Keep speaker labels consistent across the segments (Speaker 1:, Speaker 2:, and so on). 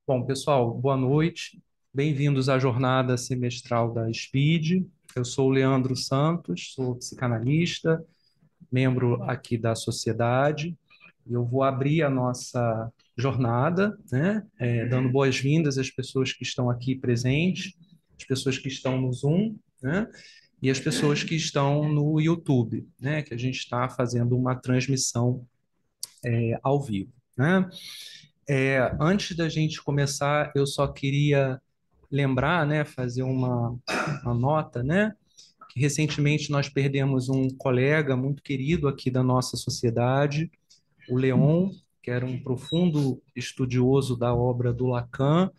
Speaker 1: Bom, pessoal, boa noite. Bem-vindos à jornada semestral da SPID. Eu sou o Leandro Santos, sou psicanalista, membro aqui da sociedade. E eu vou abrir a nossa jornada, né, dando boas-vindas às pessoas que estão aqui presentes, as pessoas que estão no Zoom, né, e as pessoas que estão no YouTube, né, que a gente está fazendo uma transmissão ao vivo, né? Antes da gente começar, eu só queria lembrar, né, fazer uma nota, né, que recentemente nós perdemos um colega muito querido aqui da nossa sociedade, o Leon, que era um profundo estudioso da obra do Lacan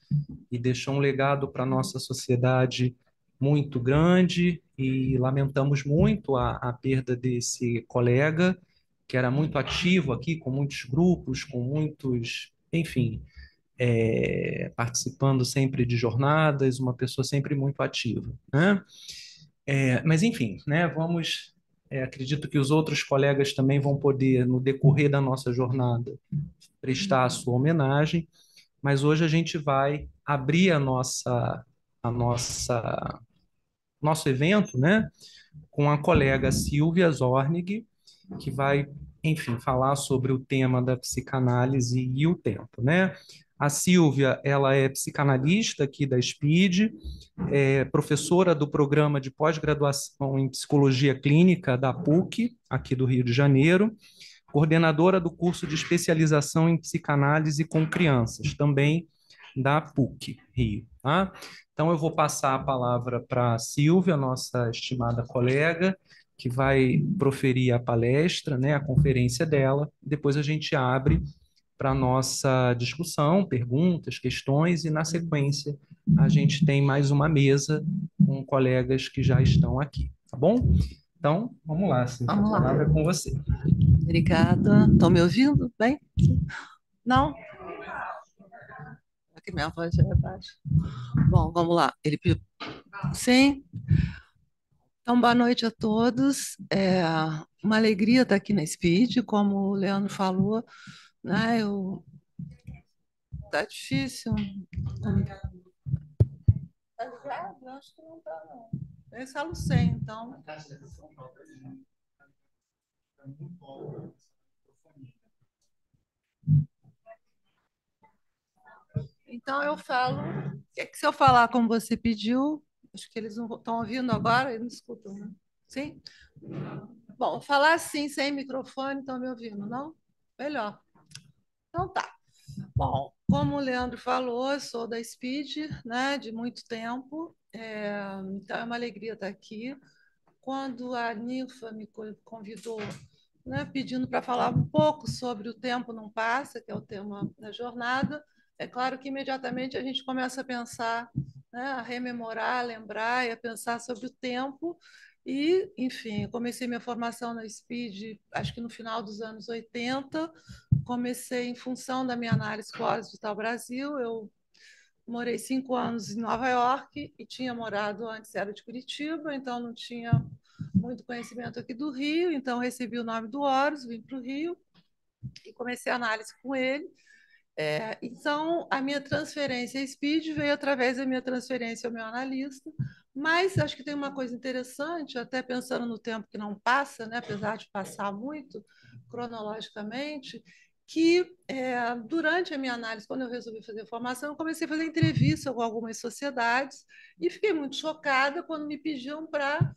Speaker 1: e deixou um legado para a nossa sociedade muito grande e lamentamos muito a perda desse colega, que era muito ativo aqui, com muitos grupos, com muitos, enfim, participando sempre de jornadas, uma pessoa sempre muito ativa, né? Mas enfim, né? Vamos. Acredito que os outros colegas também vão poder, no decorrer da nossa jornada, prestar a sua homenagem. Mas hoje a gente vai abrir a nossa nosso evento, né? Com a colega Silvia Zornig, que vai, enfim, falar sobre o tema da psicanálise e o tempo, né? A Silvia, ela é psicanalista aqui da SPID, é professora do programa de pós-graduação em psicologia clínica da PUC, aqui do Rio de Janeiro, coordenadora do curso de especialização em psicanálise com crianças, também da PUC Rio, tá? Então eu vou passar a palavra para a Silvia, nossa estimada colega, que vai proferir a palestra, né, a conferência dela. Depois a gente abre para a nossa discussão, perguntas, questões, e na sequência a gente tem mais uma mesa com colegas que já estão aqui, tá bom? Então, vamos lá, Silvia, a
Speaker 2: Vamos lá.
Speaker 1: palavra é com você.
Speaker 2: Obrigada. Estão me ouvindo bem? Não? Aqui minha voz já é baixa. Bom, vamos lá. Sim. Então, boa noite a todos. É uma alegria estar aqui na Speed, como o Leandro falou, né? Tá difícil. Tá ligado? Eu acho que não tá, não. Eu instalo sem, então. Então eu falo. Se eu falar como você pediu, acho que eles não estão ouvindo agora, eles não escutam, né? Sim? Bom, falar assim, sem microfone, estão me ouvindo, não? Melhor. Então tá. Bom, como o Leandro falou, eu sou da Speed, né, de muito tempo, então é uma alegria estar aqui. Quando a Ninfa me convidou, né, pedindo para falar um pouco sobre o tempo não passa, que é o tema da jornada, é claro que imediatamente a gente começa a pensar, né, a rememorar, a lembrar e a pensar sobre o tempo. E, enfim, comecei minha formação na Speed, acho que no final dos anos 80. Comecei em função da minha análise Clóvis Vital Brasil. Eu morei 5 anos em Nova York e tinha morado antes, era de Curitiba, então não tinha muito conhecimento aqui do Rio, então recebi o nome do Horus, vim para o Rio e comecei a análise com ele. Então, a minha transferência à Speed veio através da minha transferência ao meu analista, mas acho que tem uma coisa interessante, até pensando no tempo que não passa, né, apesar de passar muito cronologicamente, que durante a minha análise, quando eu resolvi fazer a formação, eu comecei a fazer entrevista com algumas sociedades e fiquei muito chocada quando me pediam para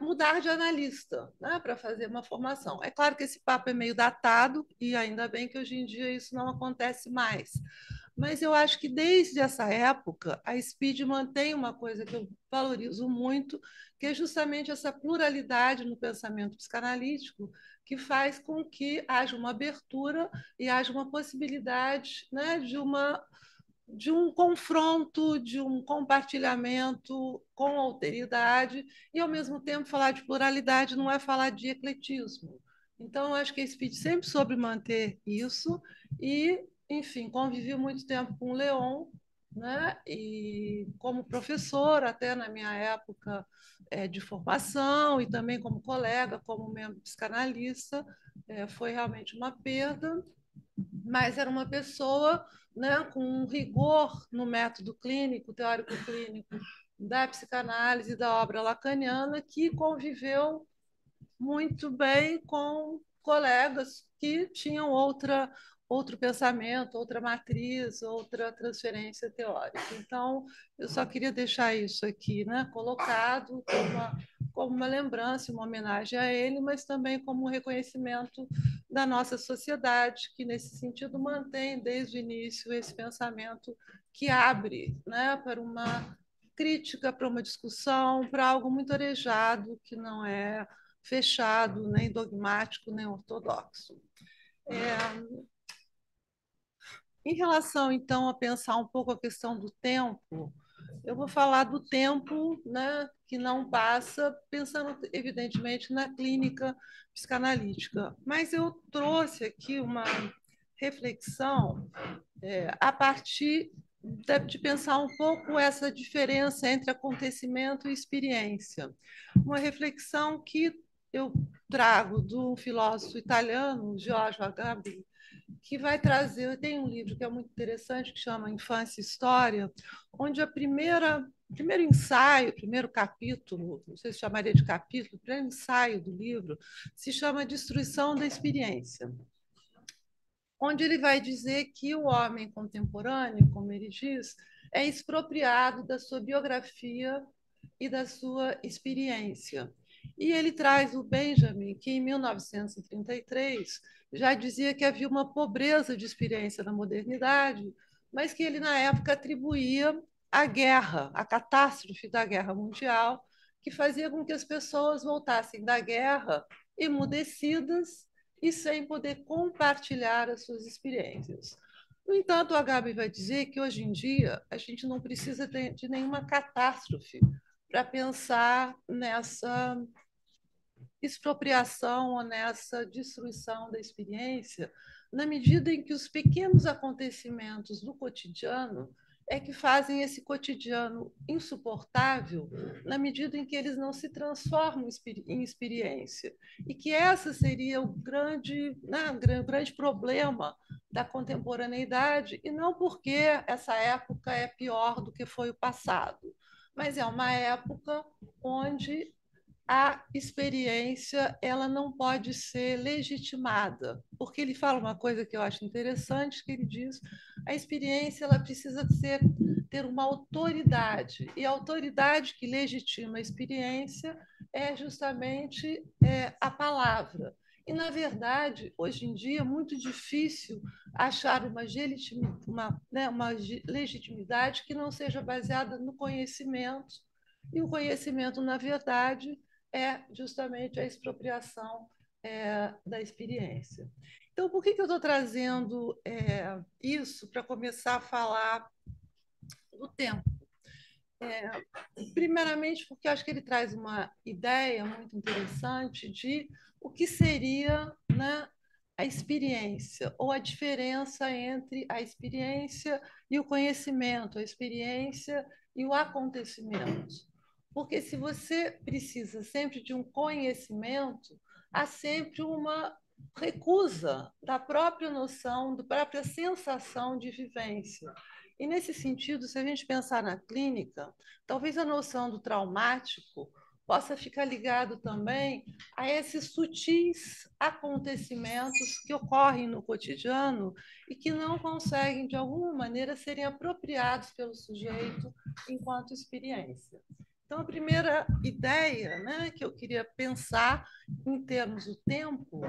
Speaker 2: mudar de analista, né, para fazer uma formação. É claro que esse papo é meio datado e ainda bem que hoje em dia isso não acontece mais. Mas eu acho que desde essa época a Speed mantém uma coisa que eu valorizo muito, que é justamente essa pluralidade no pensamento psicanalítico, que faz com que haja uma abertura e haja uma possibilidade, né, de um confronto, de um compartilhamento com alteridade, e, ao mesmo tempo, falar de pluralidade não é falar de ecletismo. Então, eu acho que a Speed sempre soube manter isso, e, enfim, convivi muito tempo com o Leon, né? E como professor, até na minha época de formação, e também como colega, como membro psicanalista, foi realmente uma perda, mas era uma pessoa né, com um rigor no método clínico, teórico clínico da psicanálise da obra lacaniana, que conviveu muito bem com colegas que tinham outro pensamento, outra matriz, outra transferência teórica. Então, eu só queria deixar isso aqui, né, colocado como uma lembrança, uma homenagem a ele, mas também como um reconhecimento da nossa sociedade, que, nesse sentido, mantém desde o início esse pensamento que abre, né, para uma crítica, para uma discussão, para algo muito arejado, que não é fechado, nem dogmático, nem ortodoxo. Em relação, então, a pensar um pouco a questão do tempo, eu vou falar do tempo, né, que não passa, pensando, evidentemente, na clínica psicanalítica. Mas eu trouxe aqui uma reflexão a partir de pensar um pouco essa diferença entre acontecimento e experiência. Uma reflexão que eu trago do filósofo italiano Giorgio Agamben, que vai trazer, tem um livro que é muito interessante, que chama Infância e História, onde primeiro ensaio, primeiro capítulo, não sei se chamaria de capítulo, o primeiro ensaio do livro, se chama Destruição da Experiência, onde ele vai dizer que o homem contemporâneo, como ele diz, é expropriado da sua biografia e da sua experiência. E ele traz o Benjamin, que em 1933 já dizia que havia uma pobreza de experiência na modernidade, mas que ele, na época, atribuía à guerra, à catástrofe da Guerra Mundial, que fazia com que as pessoas voltassem da guerra emudecidas e sem poder compartilhar as suas experiências. No entanto, a Gabi vai dizer que hoje em dia a gente não precisa de nenhuma catástrofe para pensar nessa expropriação ou nessa destruição da experiência, na medida em que os pequenos acontecimentos do cotidiano é que fazem esse cotidiano insuportável, na medida em que eles não se transformam em experiência. E que essa seria o grande problema da contemporaneidade, e não porque essa época é pior do que foi o passado, mas é uma época onde a experiência ela não pode ser legitimada, porque ele fala uma coisa que eu acho interessante, que ele diz a experiência ela precisa ter uma autoridade, e a autoridade que legitima a experiência é justamente a palavra. E, na verdade, hoje em dia é muito difícil achar uma legitimidade que não seja baseada no conhecimento, e o conhecimento, na verdade, é justamente a expropriação da experiência. Então, por que eu estou trazendo isso para começar a falar do tempo? Primeiramente, porque acho que ele traz uma ideia muito interessante de o que seria, né, a experiência, ou a diferença entre a experiência e o conhecimento, a experiência e o acontecimento. Porque se você precisa sempre de um conhecimento, há sempre uma recusa da própria noção, da própria sensação de vivência. E, nesse sentido, se a gente pensar na clínica, talvez a noção do traumático possa ficar ligado também a esses sutis acontecimentos que ocorrem no cotidiano e que não conseguem, de alguma maneira, serem apropriados pelo sujeito enquanto experiência. Então, a primeira ideia, né, que eu queria pensar em termos do tempo,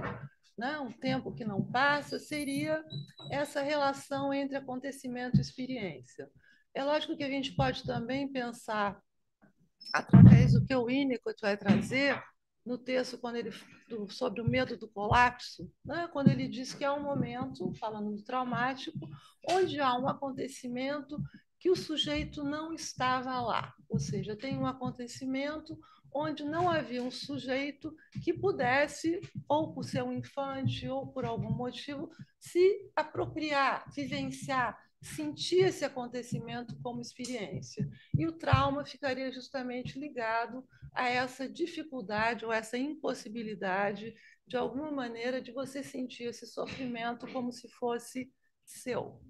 Speaker 2: né, um tempo que não passa, seria essa relação entre acontecimento e experiência. É lógico que a gente pode também pensar, através do que o Winnicott vai trazer no texto sobre o medo do colapso, né, quando ele diz que há um momento, falando do traumático, onde há um acontecimento que o sujeito não estava lá, ou seja, tem um acontecimento onde não havia um sujeito que pudesse, ou por ser um infante, ou por algum motivo, se apropriar, vivenciar, sentir esse acontecimento como experiência. E o trauma ficaria justamente ligado a essa dificuldade ou essa impossibilidade, de alguma maneira, de você sentir esse sofrimento como se fosse seu.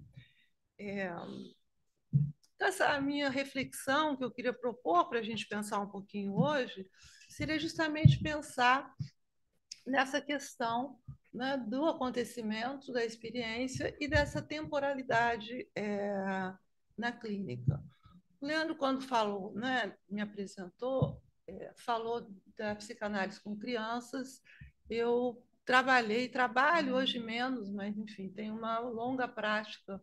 Speaker 2: Então, essa minha reflexão que eu queria propor para a gente pensar um pouquinho hoje seria justamente pensar nessa questão, né, do acontecimento, da experiência e dessa temporalidade na clínica. O Leandro, quando falou, né, me apresentou, falou da psicanálise com crianças. Eu trabalho hoje menos, mas, enfim, tenho uma longa prática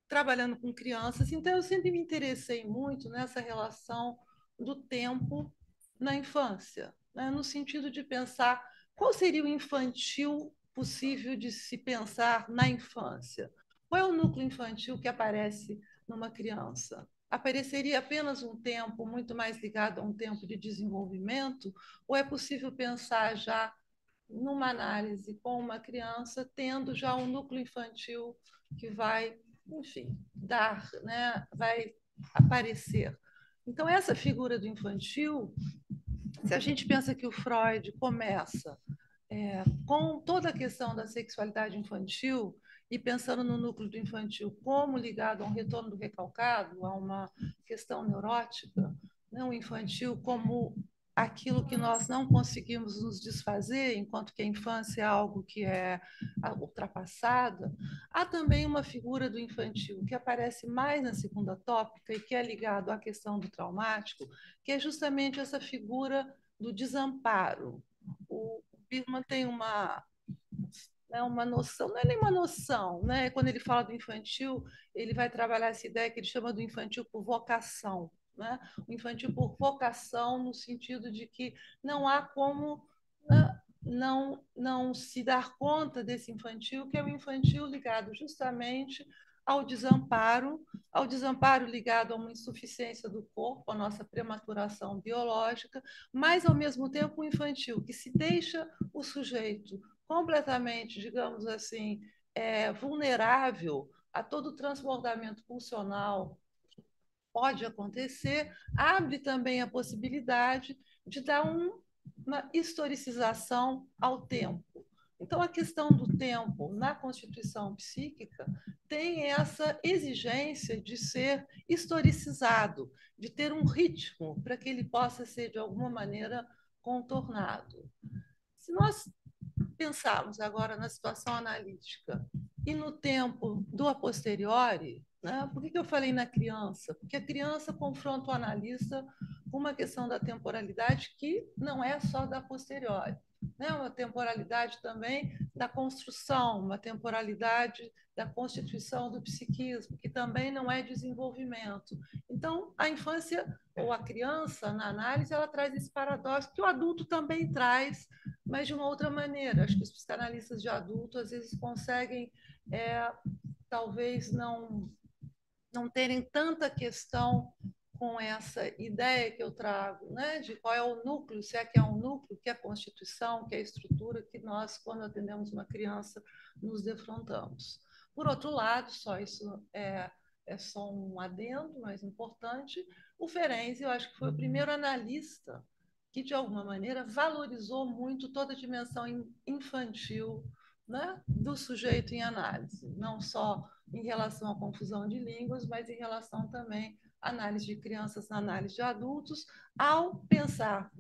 Speaker 2: trabalhando com crianças, então eu sempre me interessei muito nessa relação do tempo na infância, né? No sentido de pensar qual seria o infantil possível de se pensar na infância. Qual é o núcleo infantil que aparece numa criança? Apareceria apenas um tempo muito mais ligado a um tempo de desenvolvimento, ou é possível pensar já numa análise com uma criança, tendo já um núcleo infantil que vai, enfim, dar, né, vai aparecer. Então, essa figura do infantil, se a gente pensa que o Freud começa com toda a questão da sexualidade infantil e pensando no núcleo do infantil como ligado a um retorno do recalcado, a uma questão neurótica, não infantil como aquilo que nós não conseguimos nos desfazer, enquanto que a infância é algo que é ultrapassada. Há também uma figura do infantil que aparece mais na segunda tópica e que é ligado à questão do traumático, que é justamente essa figura do desamparo. O Birman tem uma noção, não é nem uma noção, né? Quando ele fala do infantil, ele vai trabalhar essa ideia que ele chama do infantil por vocação, né? O infantil por vocação no sentido de que não há como, né, não se dar conta desse infantil, que é o infantil ligado justamente ao desamparo ligado a uma insuficiência do corpo, a nossa prematuração biológica, mas ao mesmo tempo um infantil que se deixa o sujeito completamente, digamos assim, vulnerável a todo o transbordamento pulsional que pode acontecer, abre também a possibilidade de dar uma historicização ao tempo. Então, a questão do tempo na constituição psíquica tem essa exigência de ser historicizado, de ter um ritmo para que ele possa ser, de alguma maneira, contornado. Se nós pensarmos agora na situação analítica e no tempo do a posteriori, né? Por que eu falei na criança? Porque a criança confronta o analista com uma questão da temporalidade que não é só da posteriori, né? Uma temporalidade também da construção, uma temporalidade da constituição do psiquismo, que também não é desenvolvimento. Então, a infância ou a criança, na análise, ela traz esse paradoxo que o adulto também traz, mas de uma outra maneira. Acho que os psicanalistas de adulto às vezes conseguem, talvez, não terem tanta questão com essa ideia que eu trago, né, de qual é o núcleo, se é que é um núcleo, que é a constituição, que é a estrutura que nós, quando atendemos uma criança, nos defrontamos. Por outro lado, só isso é só um adendo, mas importante, o Ferenczi, eu acho que foi o primeiro analista que, de alguma maneira, valorizou muito toda a dimensão infantil, né, do sujeito em análise, não só em relação à confusão de línguas, mas em relação também à análise de crianças, na análise de adultos, ao pensar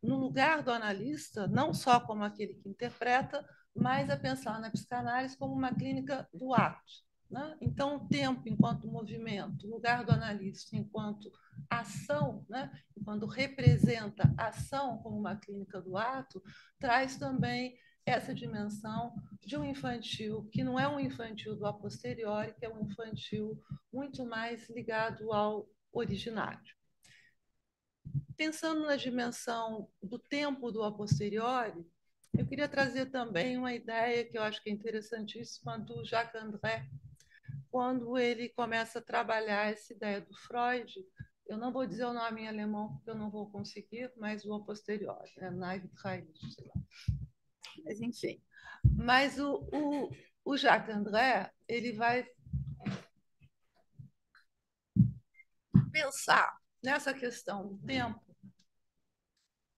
Speaker 2: no lugar do analista, não só como aquele que interpreta, mas a pensar na psicanálise como uma clínica do ato. Né? Então, o tempo enquanto movimento, o lugar do analista enquanto ação, né? Enquanto representa ação como uma clínica do ato, traz também essa dimensão de um infantil que não é um infantil do a posteriori, que é um infantil muito mais ligado ao originário. Pensando na dimensão do tempo do a posteriori, eu queria trazer também uma ideia que eu acho que é interessantíssima do Jacques André, quando ele começa a trabalhar essa ideia do Freud. Eu não vou dizer o nome em alemão porque eu não vou conseguir, mas o a posteriori, né? Mas enfim. Mas o Jacques André, ele vai pensar nessa questão do tempo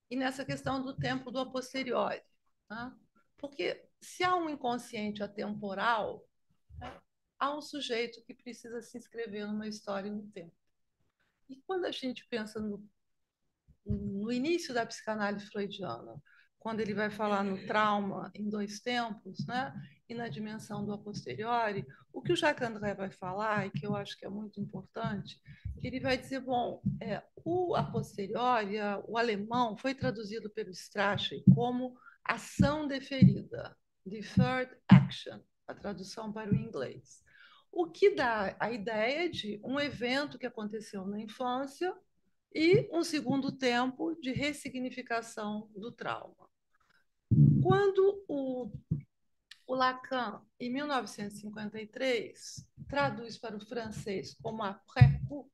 Speaker 2: e nessa questão do tempo do a posteriori. Né? Porque se há um inconsciente atemporal, há um sujeito que precisa se inscrever numa história no tempo. E quando a gente pensa no início da psicanálise freudiana, quando ele vai falar no trauma em dois tempos, né, e na dimensão do a posteriori, o que o Jacques André vai falar, e que eu acho que é muito importante, que ele vai dizer, bom, o a posteriori, o alemão, foi traduzido pelo Strachey como ação deferida, deferred action, a tradução para o inglês. O que dá a ideia de um evento que aconteceu na infância e um segundo tempo de ressignificação do trauma. Quando o Lacan, em 1953, traduz para o francês como après-coup,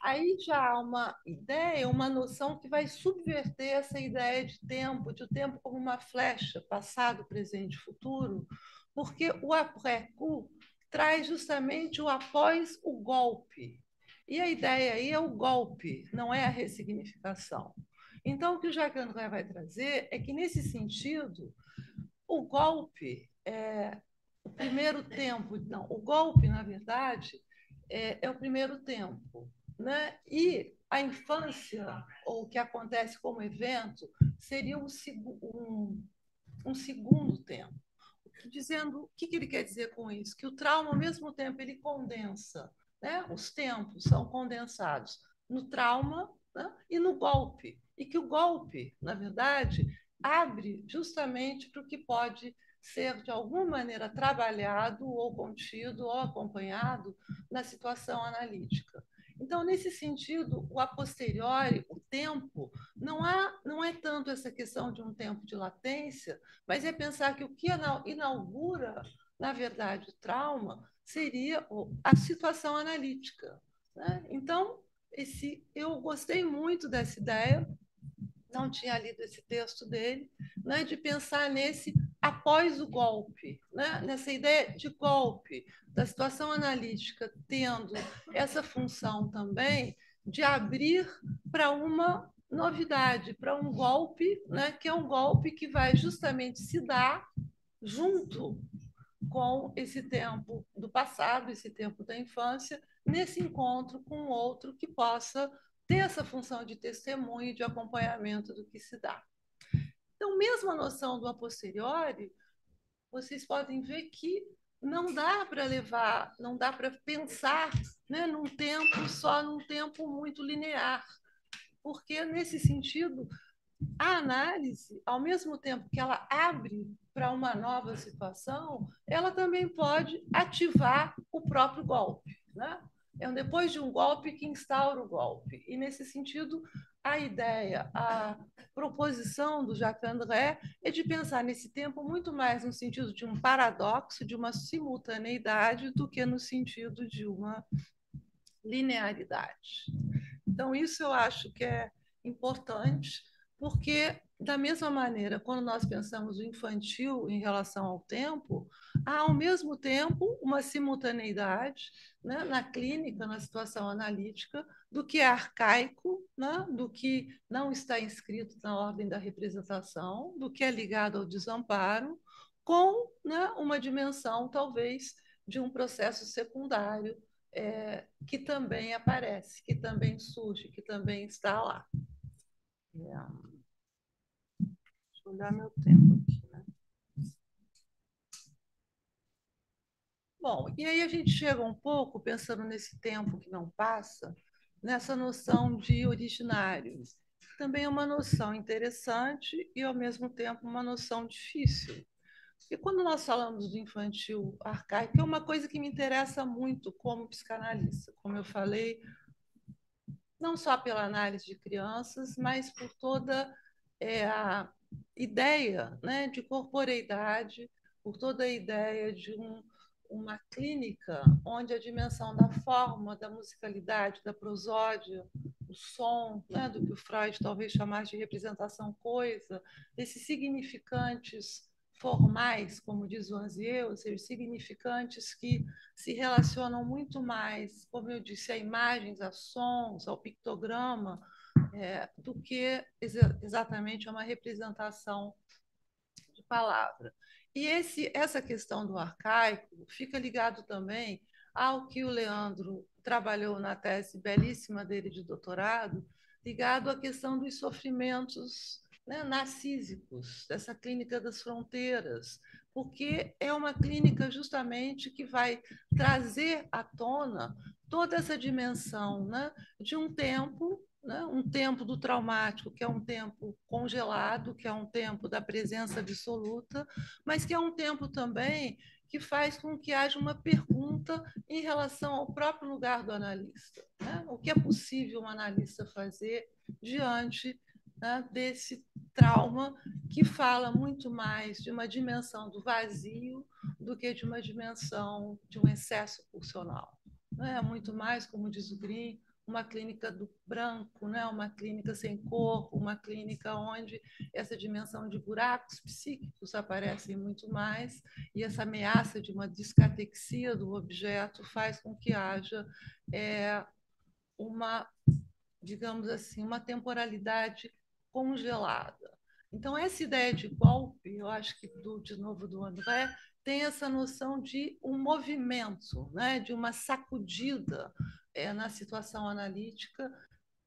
Speaker 2: aí já há uma ideia, uma noção que vai subverter essa ideia de o tempo como uma flecha, passado, presente, futuro, porque o après-coup traz justamente o após o golpe. E a ideia aí é o golpe, não é a ressignificação. Então, o que o Jacques André vai trazer é que, nesse sentido, o golpe, o primeiro tempo, não, o golpe, na verdade, é o primeiro tempo, né? E a infância, ou o que acontece como evento, seria um segundo tempo. Dizendo, o que ele quer dizer com isso? Que o trauma, ao mesmo tempo, ele condensa, né? Os tempos são condensados no trauma, né? E no golpe. E que o golpe, na verdade, abre justamente para o que pode ser, de alguma maneira, trabalhado ou contido ou acompanhado na situação analítica. Então, nesse sentido, o a posteriori, o tempo, não é tanto essa questão de um tempo de latência, mas é pensar que o que inaugura, na verdade, o trauma seria a situação analítica. Né? Então, eu gostei muito dessa ideia, não tinha lido esse texto dele, né, de pensar nesse após o golpe, né, nessa ideia de golpe, da situação analítica tendo essa função também de abrir para uma novidade, para um golpe, né, que é um golpe que vai justamente se dar junto com esse tempo do passado, esse tempo da infância, nesse encontro com outro que possa ter essa função de testemunho e de acompanhamento do que se dá. Então, mesmo a noção do a posteriori, vocês podem ver que não dá para levar, não dá para pensar, né, num tempo só, num tempo muito linear, porque nesse sentido a análise, ao mesmo tempo que ela abre para uma nova situação, ela também pode ativar o próprio golpe. Né? É depois de um golpe que instaura o golpe. E, nesse sentido, a ideia, a proposição do Jacques André é de pensar nesse tempo muito mais no sentido de um paradoxo, de uma simultaneidade, do que no sentido de uma linearidade. Então, isso eu acho que é importante, porque, da mesma maneira, quando nós pensamos o infantil em relação ao tempo, há, ao mesmo tempo, uma simultaneidade, né, na clínica, na situação analítica, do que é arcaico, né, do que não está inscrito na ordem da representação, do que é ligado ao desamparo, com, né, uma dimensão, talvez, de um processo secundário, que também aparece, que também surge, que também está lá. Deixa eu olhar meu tempo aqui. Né? Bom, e aí a gente chega um pouco, pensando nesse tempo que não passa, nessa noção de originário. Também é uma noção interessante e, ao mesmo tempo, uma noção difícil. E quando nós falamos do infantil arcaico, é uma coisa que me interessa muito como psicanalista. Como eu falei, não só pela análise de crianças, mas por toda a ideia, né, de corporeidade, por toda a ideia de uma clínica onde a dimensão da forma, da musicalidade, da prosódia, do som, né, do que o Freud talvez chamasse de representação coisa, desses significantes formais, como diz o Anzieu, ou seja, significantes que se relacionam muito mais, como eu disse, a imagens, a sons, ao pictograma, do que exatamente a uma representação de palavra. E essa questão do arcaico fica ligado também ao que o Leandro trabalhou na tese belíssima dele de doutorado, ligado à questão dos sofrimentos, né, narcísicos, dessa clínica das fronteiras, porque é uma clínica justamente que vai trazer à tona toda essa dimensão, né, de um tempo, né, um tempo do traumático, que é um tempo congelado, que é um tempo da presença absoluta, mas que é um tempo também que faz com que haja uma pergunta em relação ao próprio lugar do analista. Né? O que é possível um analista fazer diante, né, desse trauma que fala muito mais de uma dimensão do vazio do que de uma dimensão de um excesso pulsional. É muito mais, como diz o Green, uma clínica do branco, né? Uma clínica sem corpo, uma clínica onde essa dimensão de buracos psíquicos aparecem muito mais, e essa ameaça de uma discatexia do objeto faz com que haja uma, digamos assim, uma temporalidade congelada. Então, essa ideia de golpe, eu acho que, de novo, do André, tem essa noção de um movimento, né, de uma sacudida na situação analítica,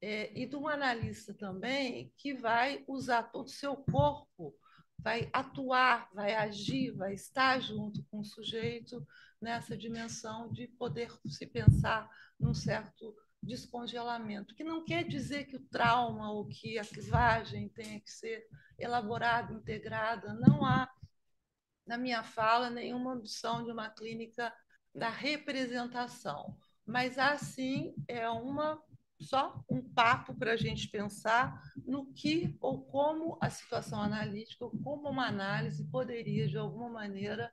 Speaker 2: e de um analista também que vai usar todo o seu corpo, vai atuar, vai agir, vai estar junto com o sujeito nessa dimensão de poder se pensar num certo descongelamento, que não quer dizer que o trauma ou que a clivagem tenha que ser elaborada, integrada. Não há, na minha fala, nenhuma ambição de uma clínica da representação, mas há sim só um papo para a gente pensar no que ou como a situação analítica, ou como uma análise poderia, de alguma maneira,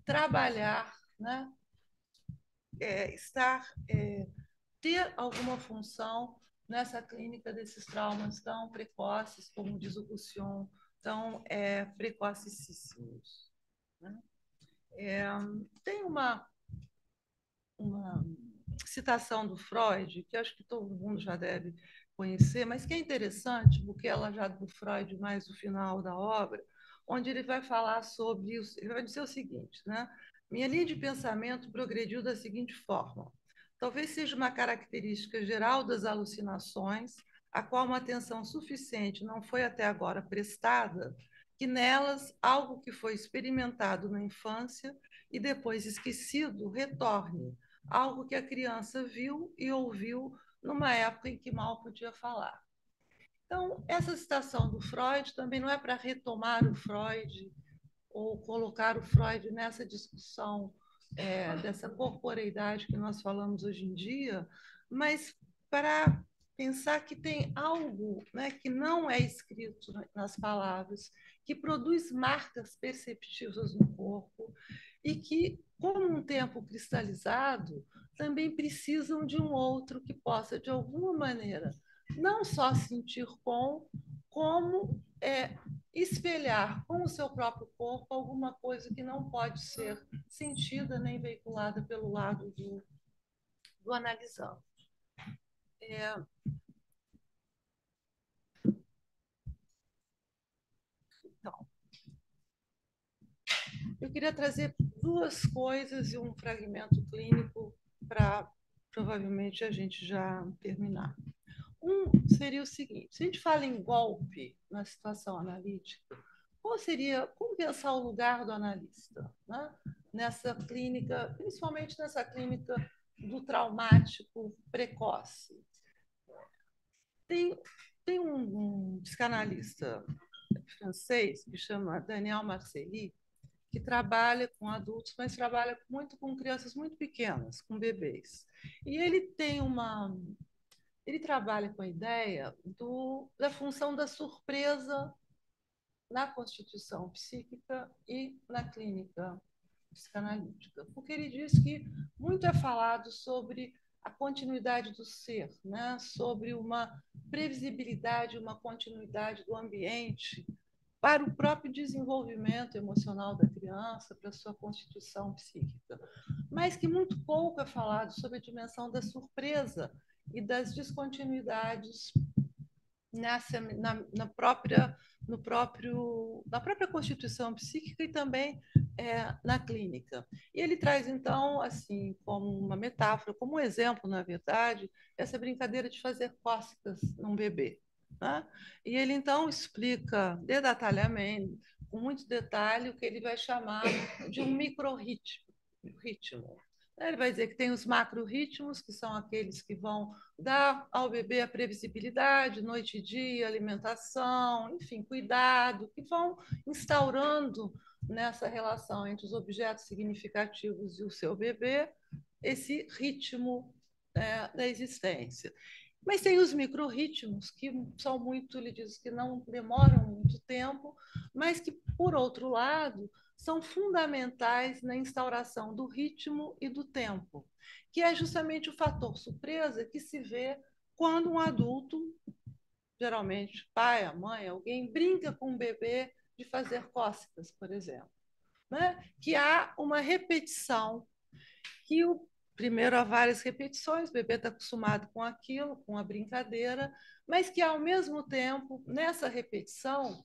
Speaker 2: trabalhar, né? Estar, ter alguma função nessa clínica desses traumas tão precoces, como diz o Gussion, tão precocíssimos. Né? Tem uma citação do Freud, que acho que todo mundo já deve conhecer, mas que é interessante, porque ela já do Freud mais no final da obra, onde ele vai falar sobre isso. Ele vai dizer o seguinte, né? Minha linha de pensamento progrediu da seguinte forma: talvez seja uma característica geral das alucinações, a qual uma atenção suficiente não foi até agora prestada, que nelas algo que foi experimentado na infância e depois esquecido retorne, algo que a criança viu e ouviu numa época em que mal podia falar. Então, essa citação do Freud também não é para retomar o Freud ou colocar o Freud nessa discussão dessa corporeidade que nós falamos hoje em dia, mas para pensar que tem algo, né, que não é escrito nas palavras, que produz marcas perceptivas no corpo e que, como um tempo cristalizado, também precisam de um outro que possa, de alguma maneira, não só sentir como espelhar com o seu próprio corpo alguma coisa que não pode ser sentida nem veiculada pelo lado do analisando. Então, eu queria trazer duas coisas e um fragmento clínico para provavelmente a gente já terminar. Um seria o seguinte: se a gente fala em golpe na situação analítica, como pensar o lugar do analista, né? Nessa clínica, principalmente nessa clínica do traumático precoce? Tem, tem um psicanalista francês que chama Daniel Marcelli, que trabalha com adultos, mas trabalha muito com crianças muito pequenas, com bebês. E ele trabalha com a ideia da função da surpresa na constituição psíquica e na clínica psicanalítica, porque ele diz que muito é falado sobre a continuidade do ser, né? Sobre uma previsibilidade, uma continuidade do ambiente para o próprio desenvolvimento emocional da criança, para a sua constituição psíquica, mas que muito pouco é falado sobre a dimensão da surpresa e das descontinuidades na própria constituição psíquica e também na clínica. E ele traz, então, assim, como uma metáfora, como um exemplo, na verdade, essa brincadeira de fazer cócegas num bebê. Né? E ele, então, explica detalhadamente, com muito detalhe, o que ele vai chamar de um micro-ritmo. Ele vai dizer que tem os macro-ritmos, que são aqueles que vão dar ao bebê a previsibilidade, noite e dia, alimentação, enfim, cuidado, que vão instaurando nessa relação entre os objetos significativos e o seu bebê esse ritmo da existência. Mas tem os micro-ritmos, que são muito, ele diz, que não demoram muito tempo, mas que, por outro lado, são fundamentais na instauração do ritmo e do tempo, que é justamente o fator surpresa que se vê quando um adulto, geralmente pai, a mãe, alguém, brinca com um bebê de fazer cócegas, por exemplo. Né? Que há uma repetição, que o primeiro há várias repetições, o bebê está acostumado com aquilo, com a brincadeira, mas que, ao mesmo tempo, nessa repetição,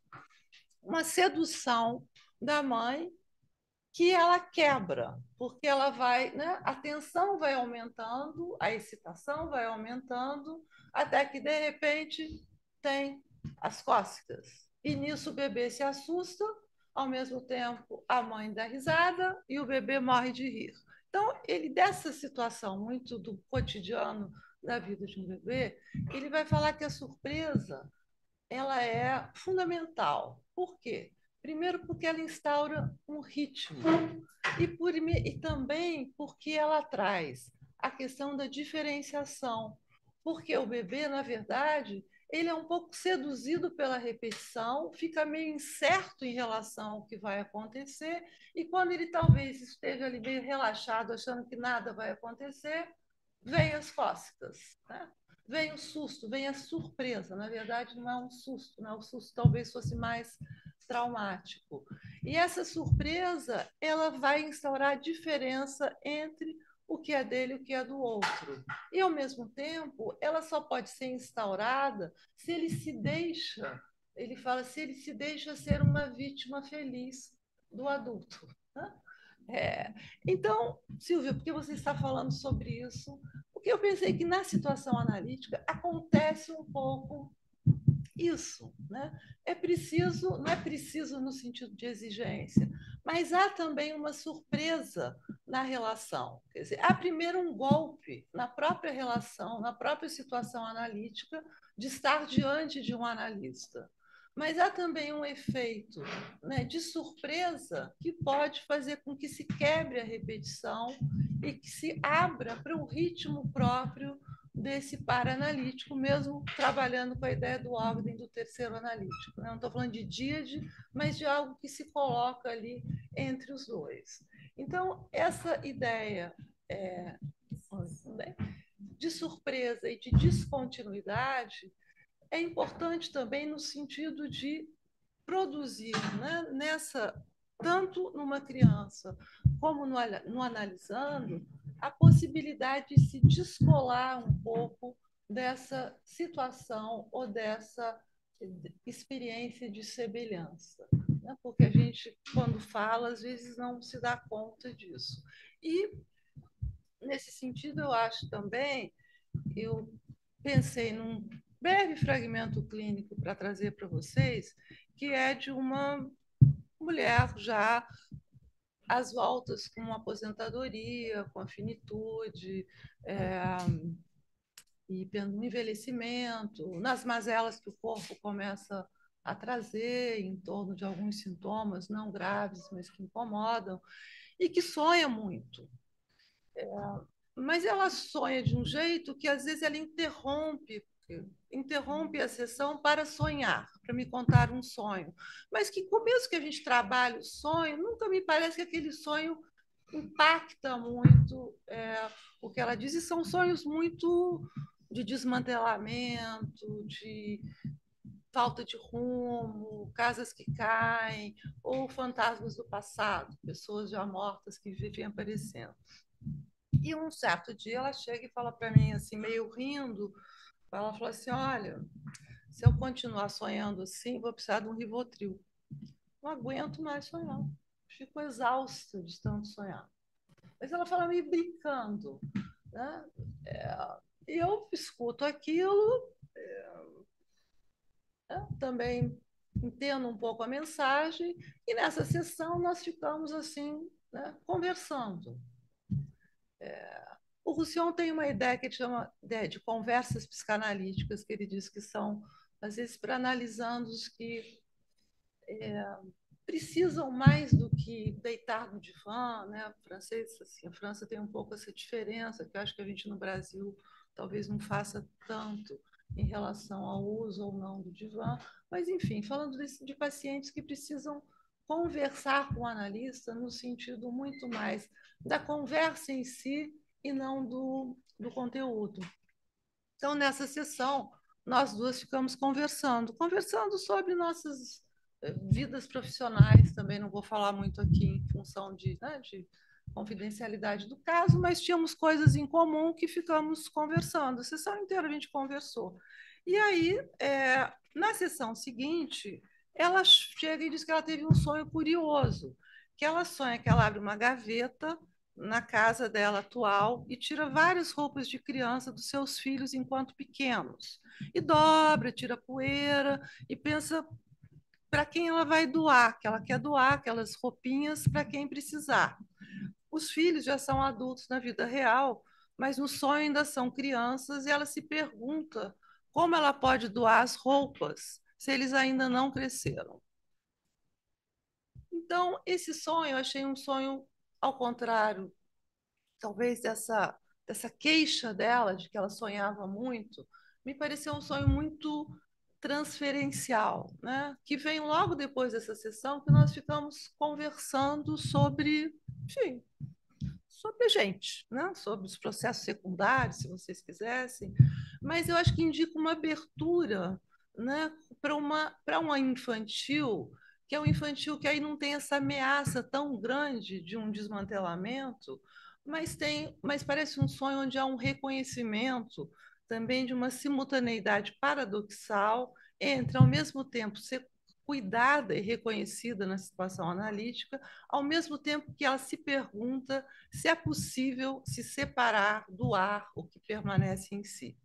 Speaker 2: uma sedução da mãe que ela quebra, porque ela vai, né, a tensão vai aumentando, a excitação vai aumentando, até que, de repente, tem as cócegas. E nisso o bebê se assusta, ao mesmo tempo a mãe dá risada e o bebê morre de rir. Então, ele, dessa situação muito do cotidiano da vida de um bebê, ele vai falar que a surpresa ela é fundamental. Por quê? Primeiro, porque ela instaura um ritmo, e também porque ela traz a questão da diferenciação. Porque o bebê, na verdade, ele é um pouco seduzido pela repetição, fica meio incerto em relação ao que vai acontecer, e quando ele talvez esteja ali meio relaxado, achando que nada vai acontecer, vem as cócegas, né? Vem o susto, vem a surpresa. Na verdade, não é um susto, né? O susto talvez fosse mais traumático. E essa surpresa, ela vai instaurar a diferença entre o que é dele e o que é do outro. E, ao mesmo tempo, ela só pode ser instaurada se ele se deixa, ele fala, se ele se deixa ser uma vítima feliz do adulto. Né? Então, Silvia, por que você está falando sobre isso? Porque eu pensei que na situação analítica acontece um pouco isso, né? É preciso, não é preciso no sentido de exigência, mas há também uma surpresa na relação. Quer dizer, há primeiro um golpe na própria relação, na própria situação analítica de estar diante de um analista. Mas há também um efeito, né, de surpresa que pode fazer com que se quebre a repetição e que se abra para um ritmo próprio desse para-analítico, mesmo trabalhando com a ideia do ordem do terceiro analítico. Né? Não estou falando de díade, mas de algo que se coloca ali entre os dois. Então, essa ideia de surpresa e de descontinuidade é importante também no sentido de produzir, né, tanto numa criança como no analisando, a possibilidade de se descolar um pouco dessa situação ou dessa experiência de semelhança. Né? Porque a gente, quando fala, às vezes não se dá conta disso. E, nesse sentido, eu acho também, eu pensei num breve fragmento clínico para trazer para vocês, que é de uma mulher já às voltas com uma aposentadoria, com a finitude, e no envelhecimento, nas mazelas que o corpo começa a trazer em torno de alguns sintomas não graves, mas que incomodam, e que sonha muito. Mas ela sonha de um jeito que às vezes ela interrompe a sessão para sonhar, para me contar um sonho. Mas que, mesmo que a gente trabalhe o sonho, nunca me parece que aquele sonho impacta muito o que ela diz, e são sonhos muito de desmantelamento, de falta de rumo, casas que caem, ou fantasmas do passado, pessoas já mortas que vivem aparecendo. E um certo dia ela chega e fala para mim, assim, meio rindo, ela falou assim, olha, Se eu continuar sonhando assim, vou precisar de um Rivotril. Não aguento mais sonhar. Fico exausta de tanto sonhar. Mas ela fala meio brincando, né? E eu escuto aquilo, né? Também entendo um pouco a mensagem, e nessa sessão nós ficamos assim, né, conversando. O Roussillon tem uma ideia que ele chama de conversas psicanalíticas, que ele diz que são, às vezes, para analisandos que precisam mais do que deitar no divã, né? O francês, assim, a França tem um pouco essa diferença, que eu acho que a gente no Brasil talvez não faça tanto em relação ao uso ou não do divã, mas enfim, falando de pacientes que precisam conversar com o analista no sentido muito mais da conversa em si e não do conteúdo. Então, nessa sessão, nós duas ficamos conversando sobre nossas vidas profissionais. Também não vou falar muito aqui em função de confidencialidade do caso, mas tínhamos coisas em comum que ficamos conversando. A sessão inteira a gente conversou. E aí, na sessão seguinte, ela chega e diz que ela teve um sonho curioso, que ela sonha que ela abre uma gaveta na casa dela atual e tira várias roupas de criança dos seus filhos enquanto pequenos. E dobra, tira poeira e pensa para quem ela vai doar, que ela quer doar aquelas roupinhas para quem precisar. Os filhos já são adultos na vida real, mas no sonho ainda são crianças e ela se pergunta como ela pode doar as roupas se eles ainda não cresceram. Então, esse sonho, eu achei um sonho ao contrário talvez dessa queixa dela, de que ela sonhava muito, me pareceu um sonho muito transferencial, né? Que vem logo depois dessa sessão, que nós ficamos conversando sobre, enfim, sobre a gente, né? Sobre os processos secundários, se vocês quisessem, mas eu acho que indica uma abertura, né? Para uma infantil, que é um infantil que aí não tem essa ameaça tão grande de um desmantelamento, mas parece um sonho onde há um reconhecimento também de uma simultaneidade paradoxal entre, ao mesmo tempo, ser cuidada e reconhecida na situação analítica, ao mesmo tempo que ela se pergunta se é possível se separar do ar o que permanece em si.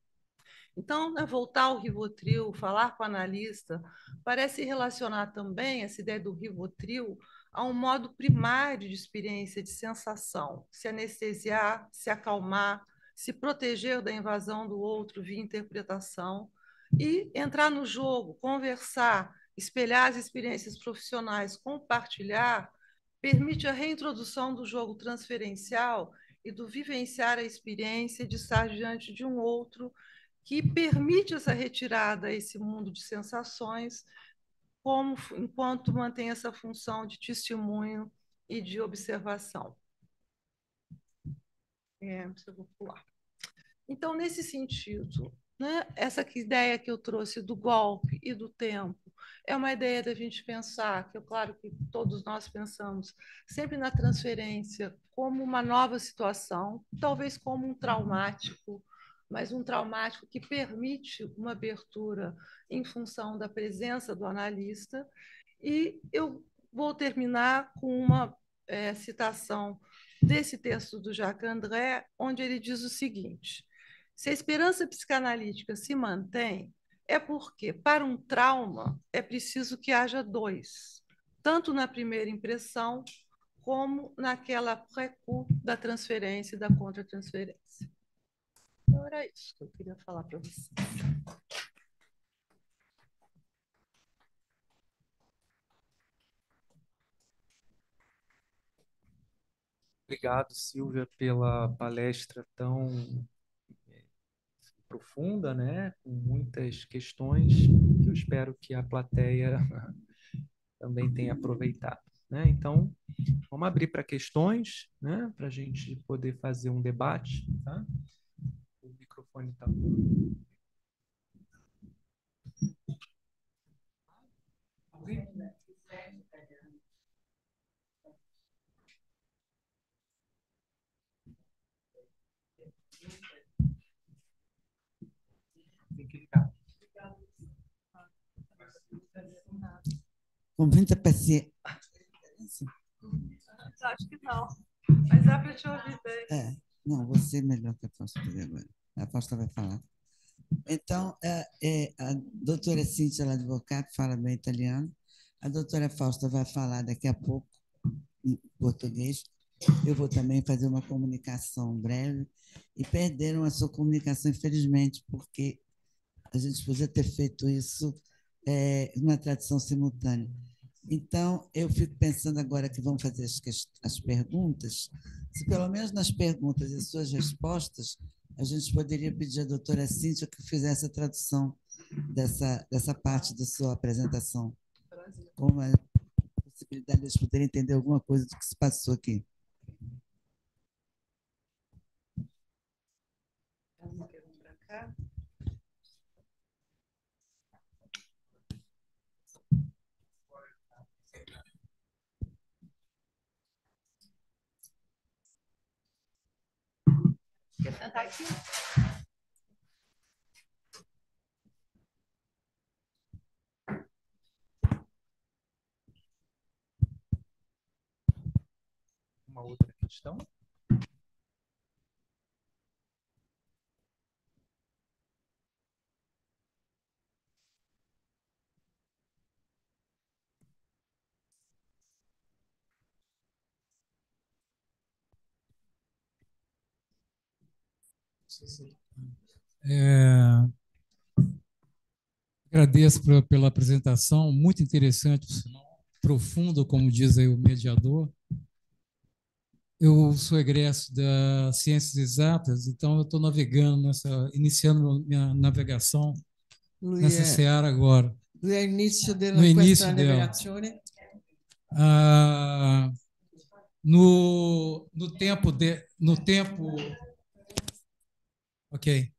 Speaker 2: Então, né, voltar ao Rivotril, falar com o analista, parece relacionar também essa ideia do Rivotril a um modo primário de experiência de sensação, se anestesiar, se acalmar, se proteger da invasão do outro via interpretação e entrar no jogo, conversar, espelhar as experiências profissionais, compartilhar, permite a reintrodução do jogo transferencial e do vivenciar a experiência de estar diante de um outro que permite essa retirada a esse mundo de sensações, enquanto mantém essa função de testemunho e de observação. Eu vou pular. Então, nesse sentido, né, essa ideia que eu trouxe do golpe e do tempo é uma ideia da gente pensar, que é claro que todos nós pensamos, sempre na transferência como uma nova situação, talvez como um traumático, mas um traumático que permite uma abertura em função da presença do analista. E eu vou terminar com uma citação desse texto do Jacques André, onde ele diz o seguinte: se a esperança psicanalítica se mantém, é porque, para um trauma, é preciso que haja dois, tanto na primeira impressão, como naquela pré-coup da transferência e da contra-transferência. Então, era isso que eu queria falar para vocês.
Speaker 1: Obrigado, Silvia, pela palestra tão profunda, né? Com muitas questões que eu espero que a plateia também tenha aproveitado, né? Então, vamos abrir para questões, né? Para a gente poder fazer um debate, tá? O microfone está. Tem que ligar.
Speaker 3: com muita paciência.
Speaker 2: Acho que não, mas dá para te ouvir bem.
Speaker 3: Não, você é melhor que a Fausta agora. A Fausta vai falar. Então, a doutora Cíntia Ladvocato fala bem italiano, a doutora Fausta vai falar daqui a pouco em português, eu vou também fazer uma comunicação breve, e perderam a sua comunicação, infelizmente, porque a gente podia ter feito isso numa tradução simultânea. Então, eu fico pensando agora que vamos fazer as perguntas, se pelo menos nas perguntas e suas respostas, a gente poderia pedir à doutora Cíntia que fizesse a tradução dessa parte da sua apresentação, com a possibilidade de eles poderem entender alguma coisa do que se passou aqui.
Speaker 2: Quer sentar aqui?
Speaker 1: Uma outra questão?
Speaker 4: Agradeço pela apresentação, muito interessante, profundo, como diz aí o mediador. Eu sou egresso das Ciências Exatas, então eu estou navegando iniciando minha navegação nessa seara agora.
Speaker 3: No início
Speaker 4: No início dela. No tempo. Ok.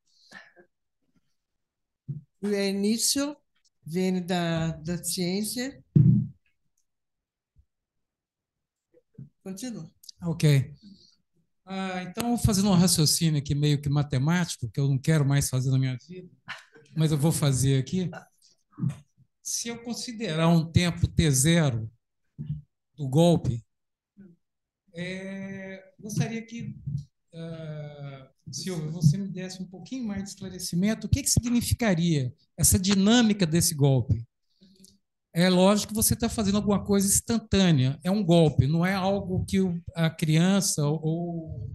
Speaker 3: O início vem da ciência. Continua.
Speaker 4: Ok. Então, fazendo um raciocínio aqui meio que matemático, que eu não quero mais fazer na minha vida, mas eu vou fazer aqui. Se eu considerar um tempo T0 do golpe, gostaria que, Silvia, você me desse um pouquinho mais de esclarecimento. O que significaria essa dinâmica desse golpe? É lógico que você está fazendo alguma coisa instantânea, é um golpe, não é algo que a criança ou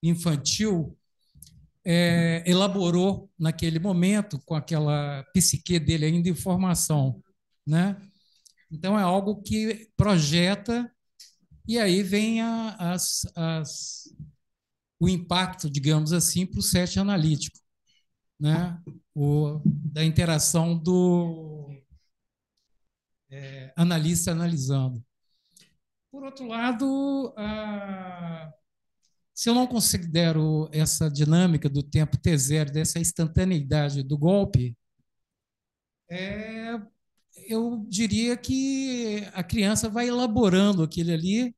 Speaker 4: infantil elaborou naquele momento, com aquela psique dele ainda em formação, né? Então, é algo que projeta, e aí vem o impacto, digamos assim, para o set analítico, né? Da interação do analista analisando. Por outro lado, se eu não considero essa dinâmica do tempo T0, dessa instantaneidade do golpe, eu diria que a criança vai elaborando aquele ali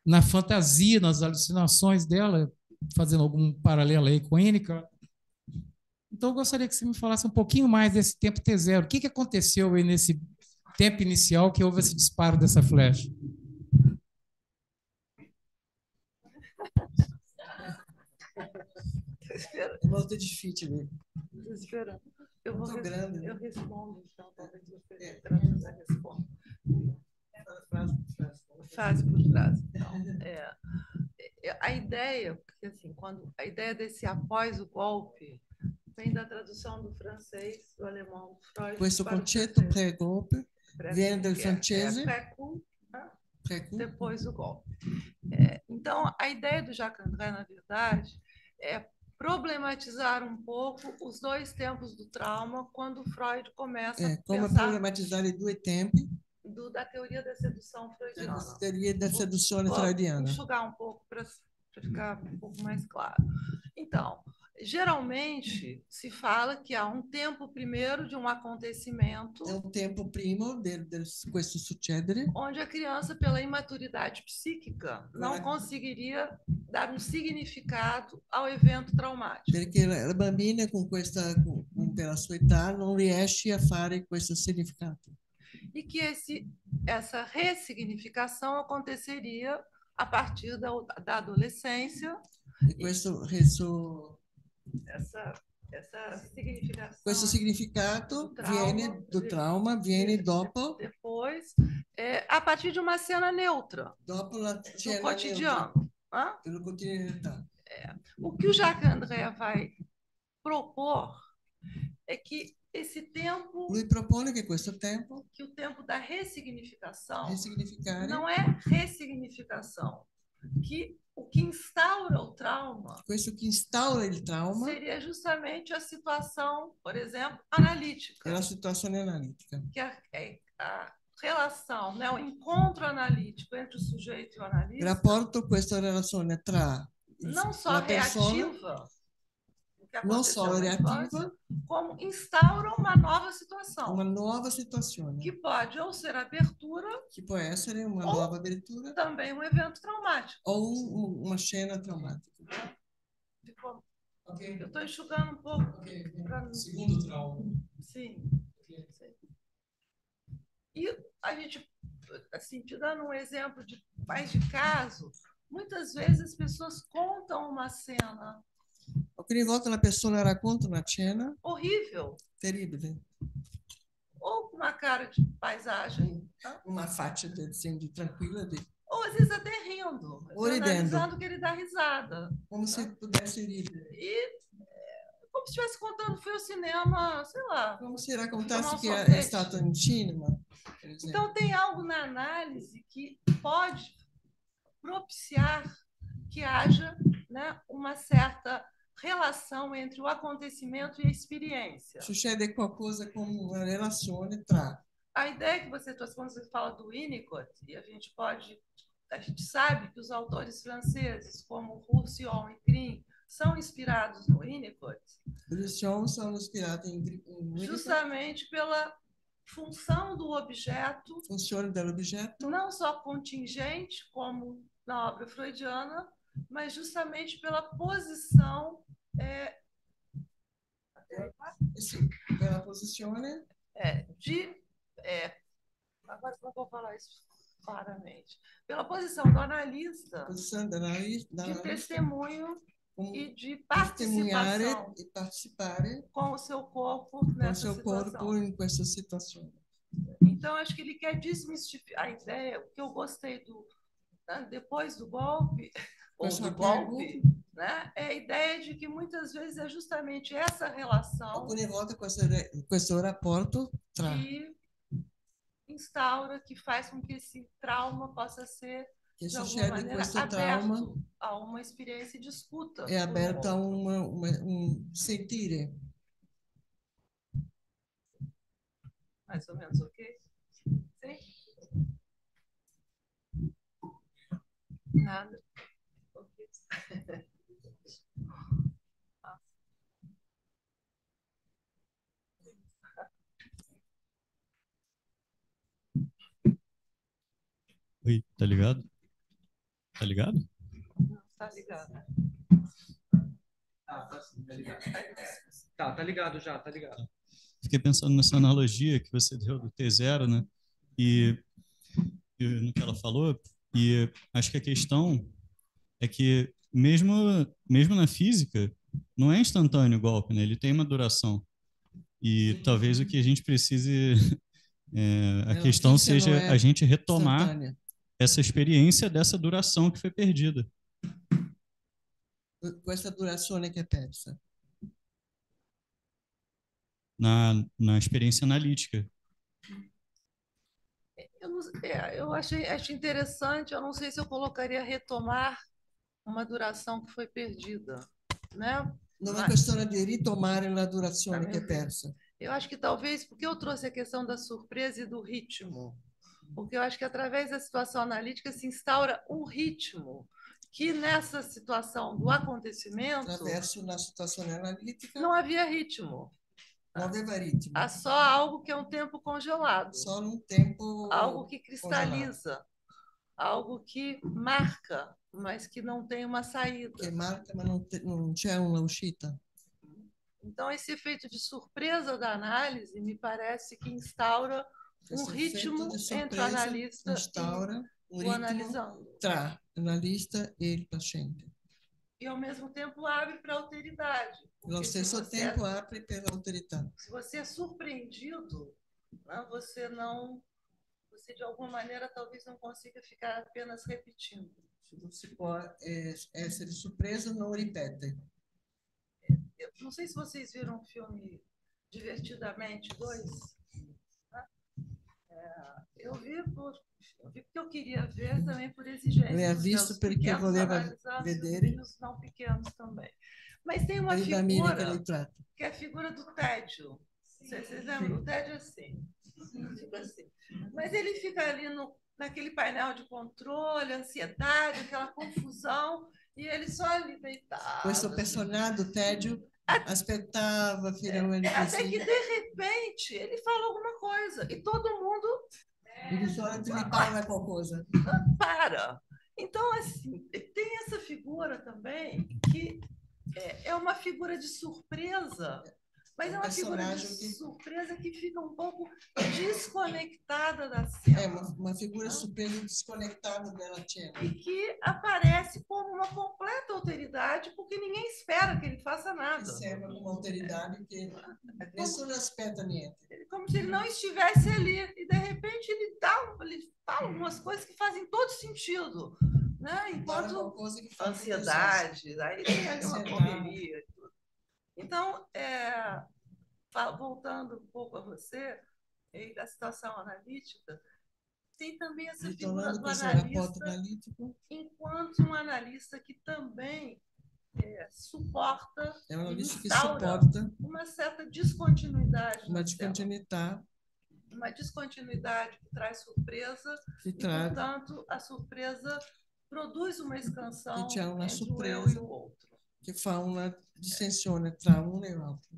Speaker 4: na fantasia, nas alucinações dela, fazendo algum paralelo aí com Winnicott. Então, eu gostaria que você me falasse um pouquinho mais desse tempo T0. O que aconteceu aí nesse tempo inicial que houve esse disparo dessa flecha?
Speaker 3: É muito difícil, né?
Speaker 2: Estou esperando. Eu vou
Speaker 3: grande.
Speaker 2: Eu respondo, então, talvez você traduza a resposta. Frase por frase. Então, a ideia, porque assim, a ideia desse após o golpe vem da tradução do francês, do alemão, do Freud.
Speaker 3: Questo concetto pré-golpe vem do francese.
Speaker 2: Pré-coup, depois do golpe. Então, a ideia do Jacques André, na verdade, é problematizar um pouco os dois tempos do trauma quando Freud começa a
Speaker 3: como
Speaker 2: pensar
Speaker 3: problematizar os dois tempos
Speaker 2: da teoria da sedução freudiana.
Speaker 3: da teoria da sedução freudiana.
Speaker 2: Vou enxugar um pouco para ficar um pouco mais claro. Então, geralmente se fala que há um tempo primeiro de um acontecimento.
Speaker 3: É um tempo primo de questo succedere.
Speaker 2: Onde a criança, pela imaturidade psíquica, não conseguiria dar um significado ao evento traumático.
Speaker 3: Perché la bambina com
Speaker 5: per la sua età non riesci a fare questo significato.
Speaker 2: E que essa ressignificação aconteceria a partir da adolescência.
Speaker 5: E questo
Speaker 2: Essa significação.
Speaker 5: Questo significato viene do trauma, viene dopo.
Speaker 2: Depois, a partir de uma cena neutra.
Speaker 5: Dopo la
Speaker 2: no
Speaker 5: cena
Speaker 2: cotidiano.
Speaker 5: pela cotidianità.
Speaker 2: O que o Jacques André vai propor é que esse tempo.
Speaker 5: Lui propone che questo tempo.
Speaker 2: Que o tempo da ressignificação.
Speaker 5: Ressignificare.
Speaker 2: Não é ressignificação. Que o que instaura o trauma.
Speaker 5: Questo que instaura il trauma.
Speaker 2: Seria justamente a situação, por exemplo, analítica.
Speaker 5: É a situação analítica.
Speaker 2: Que a relação, né, o encontro analítico entre o sujeito e o analista.
Speaker 5: Il rapporto, questa relazione tra
Speaker 2: não só
Speaker 5: la persona,
Speaker 2: reativa,
Speaker 5: não só reativa,
Speaker 2: como instaura uma nova situação.
Speaker 5: Uma nova situazione.
Speaker 2: Que pode ou ser abertura.
Speaker 5: Que può essere uma nova abertura.
Speaker 2: Também um evento traumático.
Speaker 5: Ou uma cena traumática.
Speaker 2: Ficou... Okay. Eu estou enxugando um pouco.
Speaker 5: Okay.
Speaker 2: Pra...
Speaker 4: Segundo trauma.
Speaker 2: Sim. Sim. E a gente, assim, te dando um exemplo mais de caso, muitas vezes as pessoas contam uma cena.
Speaker 5: Alcune volte la persona racconta una cena
Speaker 2: horrível.
Speaker 5: Terrível.
Speaker 2: Ou com uma cara de paisagem.
Speaker 5: Uma faccia assim, de tranquila.
Speaker 2: Ou às vezes até rindo.
Speaker 5: Ou ridendo.
Speaker 2: Que ele dá risada.
Speaker 5: Como se pudesse rir.
Speaker 2: E como se estivesse contando, foi ao cinema, sei lá.
Speaker 5: Como se raccontasse que é stato in cinema.
Speaker 2: Então tem algo na análise que pode propiciar que haja, né, uma certa relação entre o acontecimento e a experiência.
Speaker 5: Succede qualcosa com uma relação tra.
Speaker 2: A ideia que você trouxe quando você fala do Winnicott, e a gente sabe que os autores franceses como Roussillon e Grimm são inspirados no Winnicott.
Speaker 5: Roussillon são inspirados em Winnicott.
Speaker 2: Justamente pela função do objeto.
Speaker 5: Função do objeto.
Speaker 2: Não só contingente, como na obra freudiana, mas justamente pela posição
Speaker 5: pela posição
Speaker 2: agora como eu vou falar isso claramente, pela posição do analista, de testemunho e de participação
Speaker 5: e participar
Speaker 2: com o seu corpo nessa situação.
Speaker 5: Em questa situação.
Speaker 2: Então acho que ele quer desmistificar a ideia, o que eu gostei depois do golpe, né? É a ideia de que muitas vezes é justamente essa relação
Speaker 5: alcune volte questo rapporto tra
Speaker 2: que instaura, que faz com que esse trauma possa ser de alguma maneira aberto a uma experiência de escuta.
Speaker 5: É aberto a sentire.
Speaker 2: Mais ou menos, ok? Sim? Nada.
Speaker 6: Oi, tá ligado? Tá ligado?
Speaker 2: Não, tá ligado.
Speaker 1: Tá ligado já, tá ligado.
Speaker 6: Fiquei pensando nessa analogia que você deu do T0, né? E no que ela falou, e acho que a questão é que mesmo na física não é instantâneo o golpe, né? Ele tem uma duração. E talvez o que a gente precise a questão seja a gente retomar essa experiência dessa duração que foi perdida.
Speaker 5: Com essa duração que é persa.
Speaker 6: Na experiência analítica.
Speaker 2: Eu acho interessante, eu não sei se eu colocaria retomar uma duração que foi perdida, né?
Speaker 5: Não é questão de retomar a duração que é persa.
Speaker 2: Eu acho que talvez, porque eu trouxe a questão da surpresa e do ritmo, porque eu acho que através da situação analítica se instaura um ritmo que nessa situação do acontecimento
Speaker 5: na situação analítica
Speaker 2: não havia ritmo.
Speaker 5: Não havia ritmo.
Speaker 2: Há só algo que é um tempo congelado.
Speaker 5: Só um tempo
Speaker 2: algo que cristaliza, congelado. Algo que marca, mas que não tem uma saída.
Speaker 5: Que marca, mas não c'è uma uscita.
Speaker 2: Então, esse efeito de surpresa da análise me parece que instaura um ritmo entre o analista e o analisando.
Speaker 5: Tra analista e paciente.
Speaker 2: E, ao mesmo tempo, abre para a alteridade.
Speaker 5: Lo stesso tempo apre per l'autorità.
Speaker 2: Se você é surpreendido, né, você, de alguma maneira, talvez não consiga ficar apenas repetindo.
Speaker 5: Se você pode ser surpreso, não repete.
Speaker 2: Eu não sei se vocês viram o filme Divertidamente 2. Né? Eu vi porque eu queria ver também por exigência.
Speaker 5: Eu havia visto porque eu voleva vedere.
Speaker 2: Os não pequenos também. Mas tem uma figura que é a figura do tédio. Vocês lembram? O tédio é assim. Fica assim. Mas ele fica ali naquele painel de controle, ansiedade, aquela confusão, e ele só ali deitado.
Speaker 5: Questo personaggio do tédio aspettava finalmente.
Speaker 2: Até que, de repente, ele fala alguma coisa, e todo mundo...
Speaker 5: Ele só fala qualquer coisa.
Speaker 2: Para. Então, assim, tem essa figura também que é uma figura de surpresa, mas é uma figura de surpresa que fica um pouco desconectada da cena.
Speaker 5: É uma figura surpresa desconectada dela, cena.
Speaker 2: E que aparece como uma completa alteridade, porque ninguém espera que ele faça nada.
Speaker 5: Serve como uma alteridade que nessuno aspetta niente.
Speaker 2: Como se ele não estivesse ali. E, de repente, ele fala algumas coisas que fazem todo sentido. Né? Enquanto ansiedade, aí tem ali uma correria. Então, voltando um pouco a você, e da situação analítica, tem também essa figura do analista enquanto um analista que também suporta uma certa descontinuidade.
Speaker 5: Uma descontinuidade.
Speaker 2: Uma descontinuidade que traz surpresa e, portanto, a surpresa produz uma expansão entre o eu e o outro.
Speaker 5: Que fa una distinzione tra uno e l'altro.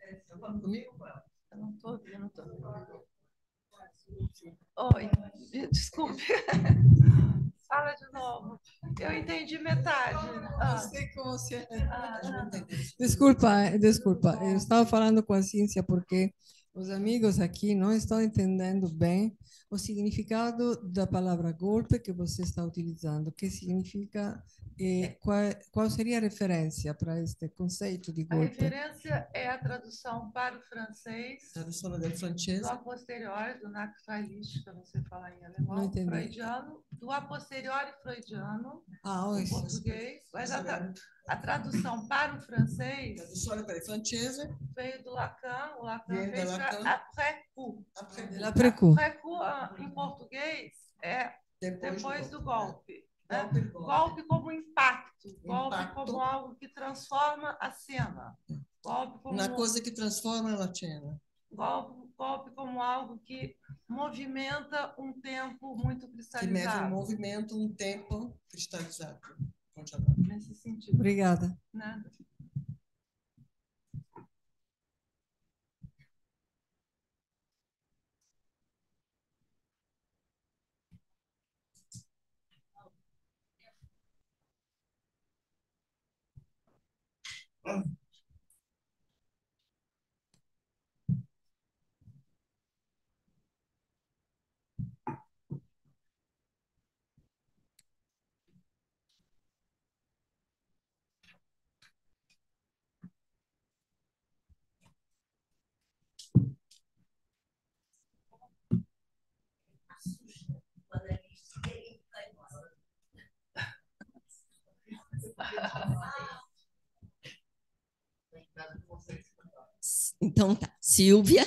Speaker 5: Está falando comigo?
Speaker 2: Eu não estou ouvindo. Oi, desculpe. Fala de novo. Eu entendi metade.
Speaker 5: Não sei como você...
Speaker 7: Desculpa. Eu estava falando com a Cíntia porque os amigos aqui não estão entendendo bem o significado da palavra golpe que você está utilizando. O que significa e qual seria a referência para este conceito de golpe?
Speaker 2: A referência é a tradução para o francês.
Speaker 5: Tradução do francês.
Speaker 2: Do a posteriori, do naturalista, que você fala em alemão. Freudiano. Do a posteriori freudiano. Em português. Mas a tradução para o francês.
Speaker 5: Tradução para o francês.
Speaker 2: Veio do Lacan. O Lacan fez après-coup.
Speaker 7: Après-coup.
Speaker 2: Après-coup, em português, é depois do golpe. Né? Golpe como impacto, golpe como algo que transforma a cena. Golpe como
Speaker 5: uma coisa que transforma a cena.
Speaker 2: Golpe como algo que movimenta um tempo muito cristalizado.
Speaker 5: Que mete em movimento um tempo cristalizado.
Speaker 2: Nesse sentido.
Speaker 7: Obrigada.
Speaker 2: Nada.
Speaker 8: Então tá, Silvia,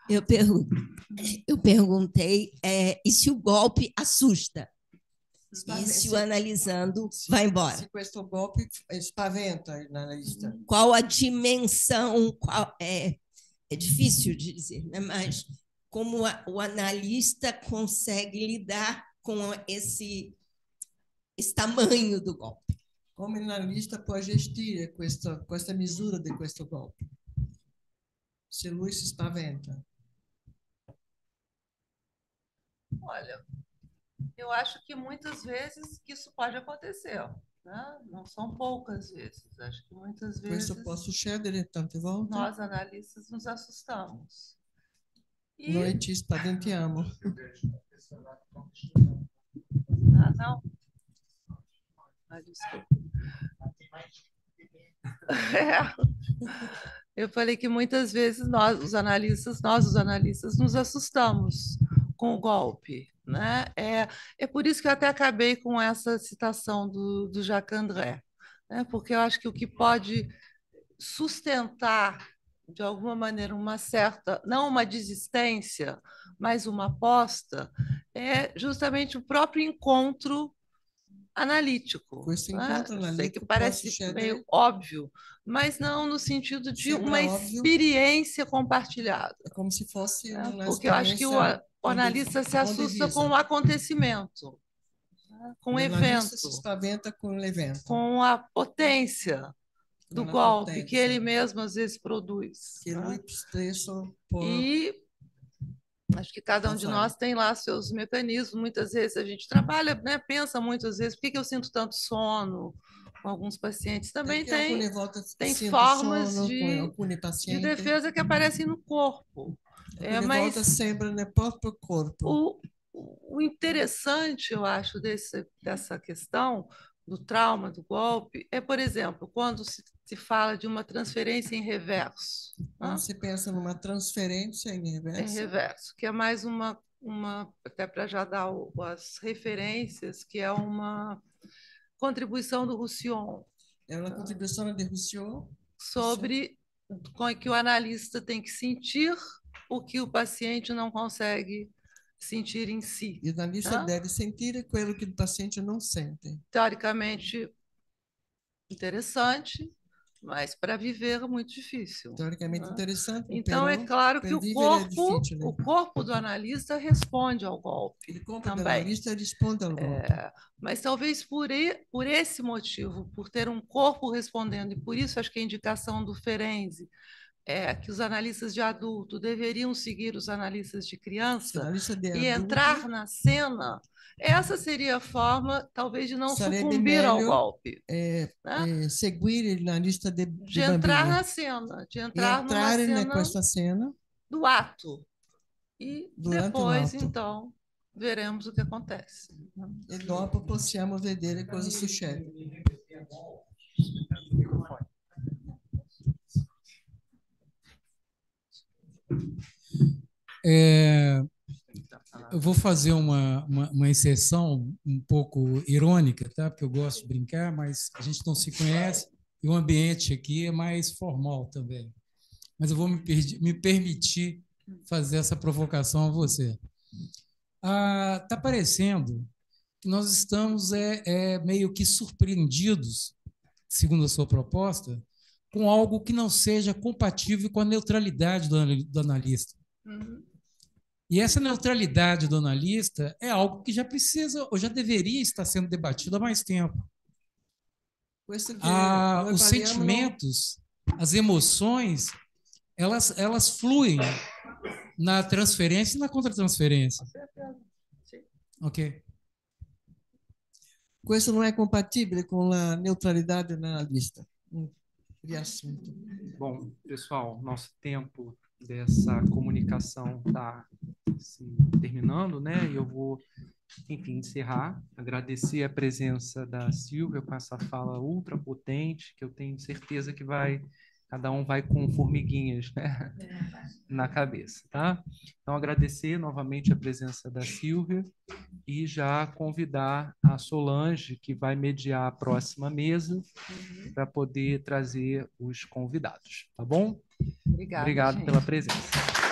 Speaker 8: eu perguntei e se o golpe assusta? E se o analisando vai embora?
Speaker 5: Se questo golpe spaventa o analista.
Speaker 8: Qual a dimensão? É difícil de dizer, né? Mas como o analista consegue lidar com esse tamanho do golpe?
Speaker 5: Come analista può gestire questa misura di questo golpe? Se lui si spaventa.
Speaker 2: Olha, eu acho que muitas vezes que isso pode acontecer, né? Não são poucas vezes. Acho que muitas vezes
Speaker 5: Questo può succedere tante volte.
Speaker 2: nós analistas nos assustamos. E
Speaker 5: Noi ci spaventiamo.
Speaker 2: ah, não. Ah, desculpa. Eu falei que muitas vezes nós, os analistas, nos assustamos com o golpe, né? É por isso que eu até acabei com essa citação do Jacques André, né? Porque eu acho que o que pode sustentar, de alguma maneira, uma certa, não uma desistência, mas uma aposta, é justamente o próprio encontro analítico.
Speaker 5: Questo
Speaker 2: Né?
Speaker 5: incontro
Speaker 2: Eu sei que
Speaker 5: analítico
Speaker 2: parece
Speaker 5: può succedere.
Speaker 2: meio óbvio, mas não no sentido de
Speaker 5: Sembra
Speaker 2: uma
Speaker 5: óbvio.
Speaker 2: experiência compartilhada.
Speaker 5: É como se fosse
Speaker 2: Né?
Speaker 5: uma
Speaker 2: Porque eu acho que o
Speaker 5: experiência
Speaker 2: analista se assusta
Speaker 5: condivisa.
Speaker 2: com o acontecimento, né? Com o
Speaker 5: O
Speaker 2: evento,
Speaker 5: analista se spaventa com l'evento,
Speaker 2: com a potência do
Speaker 5: com a
Speaker 2: golpe que
Speaker 5: potência
Speaker 2: ele mesmo às vezes produz.
Speaker 5: che
Speaker 2: Né?
Speaker 5: lui stesso può.
Speaker 2: E acho que cada um de nós tem lá seus mecanismos. Muitas vezes a gente trabalha, né, pensa muitas vezes, por que eu sinto tanto sono com alguns pacientes? Também
Speaker 5: Perché alcune
Speaker 2: tem,
Speaker 5: volte
Speaker 2: tem
Speaker 5: sento
Speaker 2: formas
Speaker 5: sono con alcuni
Speaker 2: de
Speaker 5: pazienti,
Speaker 2: defesa que aparecem no corpo.
Speaker 5: alcune
Speaker 2: Mas
Speaker 5: volte sembra nel proprio corpo.
Speaker 2: o interessante, eu acho, dessa questão do trauma, do golpe, é, por exemplo, quando se fala de uma transferência em reverso.
Speaker 5: Quando
Speaker 2: Né?
Speaker 5: se pensa numa transferência em
Speaker 2: Em
Speaker 5: reverso,
Speaker 2: reverso, que é mais uma até para já dar as referências, que é uma contribuição do Roussillon
Speaker 5: é uma contribuição de Rousseau
Speaker 2: sobre com que o analista tem que sentir o que o paciente não consegue sentir em si.
Speaker 5: e o analista
Speaker 2: Né?
Speaker 5: deve sentir aquilo que o paciente não sente.
Speaker 2: Teoricamente interessante, mas para viver é muito difícil.
Speaker 5: Teoricamente
Speaker 2: Né?
Speaker 5: interessante,
Speaker 2: Então, é
Speaker 5: però
Speaker 2: claro que
Speaker 5: per
Speaker 2: o
Speaker 5: vivere è difficile.
Speaker 2: corpo do analista responde ao golpe
Speaker 5: Il corpo
Speaker 2: também.
Speaker 5: dell'analista risponde al golpe.
Speaker 2: Mas talvez por esse motivo, por ter um corpo respondendo, e por isso acho que a indicação do Ferenczi é que os analistas de adulto deveriam seguir os analistas de criança
Speaker 5: Analista de
Speaker 2: e
Speaker 5: adulto
Speaker 2: entrar na cena, essa seria a forma, talvez, de não
Speaker 5: sarebbe
Speaker 2: sucumbir ao
Speaker 5: meglio
Speaker 2: golpe. Né?
Speaker 5: seguire l'analista
Speaker 2: De
Speaker 5: di
Speaker 2: entrar
Speaker 5: bambini
Speaker 2: na cena, de
Speaker 5: e
Speaker 2: entrar numa
Speaker 5: entrare in
Speaker 2: cena
Speaker 5: questa cena
Speaker 2: do ato. E
Speaker 5: durante
Speaker 2: depois,
Speaker 5: o ato.
Speaker 2: então, veremos o que acontece.
Speaker 5: e dopo possiamo vedere cosa succede.
Speaker 4: Eu vou fazer uma inserção um pouco irônica, tá? Porque eu gosto de brincar, mas a gente não se conhece e o ambiente aqui é mais formal também. Mas eu vou me permitir fazer essa provocação a você. Está parecendo que nós estamos meio que surpreendidos, segundo a sua proposta, com algo que não seja compatível com a neutralidade do analista.
Speaker 2: Uhum.
Speaker 4: E essa neutralidade do analista é algo que já precisa, ou já deveria estar sendo debatido há mais tempo. Os sentimentos, as emoções, elas fluem na transferência e na contratransferência. Ok.
Speaker 5: Questo non è compatibile con la neutralidade do analista. Riassunto.
Speaker 1: Bom, pessoal, nosso tempo dessa comunicação está se terminando, né? E eu vou, enfim, encerrar, agradecer a presença da Silvia com essa fala ultra potente, que eu tenho certeza que cada um vai com formiguinhas, né, na cabeça, tá? Então, agradecer novamente a presença da Silvia e já convidar a Solange, que vai mediar a próxima mesa, para poder trazer os convidados, tá bom?
Speaker 2: Obrigada,
Speaker 1: Obrigado
Speaker 2: gente.
Speaker 1: pela presença.